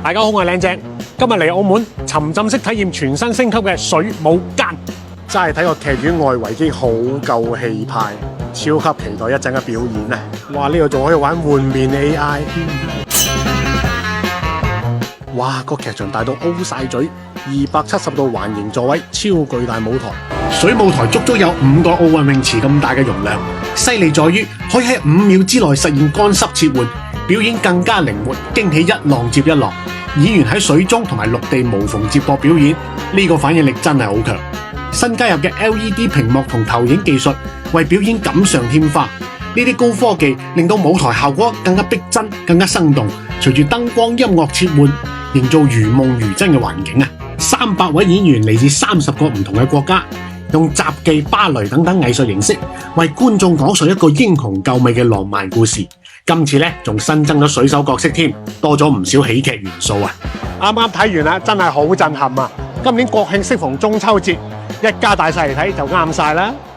大家好，我係靚正，今日嚟澳門沉浸式體驗全新升級嘅水舞間，真係睇個劇院外圍已經好夠氣派，超級期待一陣嘅表演啊！哇，呢度仲可以玩換面 AI，哇，個劇場大到 O 晒嘴，270度環形座位，超巨大舞台，水舞台足足有5個奧運泳池咁大嘅容量，犀利在於可以喺5秒之內實現乾濕切換。表演更加靈活，驚喜一浪接一浪。演員喺水中同埋陸地無縫接駁表演，呢個反應力真係好強。新加入嘅 LED 屏幕同投影技術，為表演錦上添花。呢啲高科技令到舞台效果更加逼真，更加生動。隨住燈光、音樂切換，營造如夢如真嘅環境啊！300位演員嚟自30個唔同嘅國家，用雜技、芭蕾等等藝術形式，為觀眾講述一個英雄救美嘅浪漫故事。今次咧仲新增咗水手角色添，多咗唔少喜劇元素啊！啱啱睇完啦，真係好震撼啊！今年國慶適逢中秋節，一家大細嚟睇就啱晒啦〜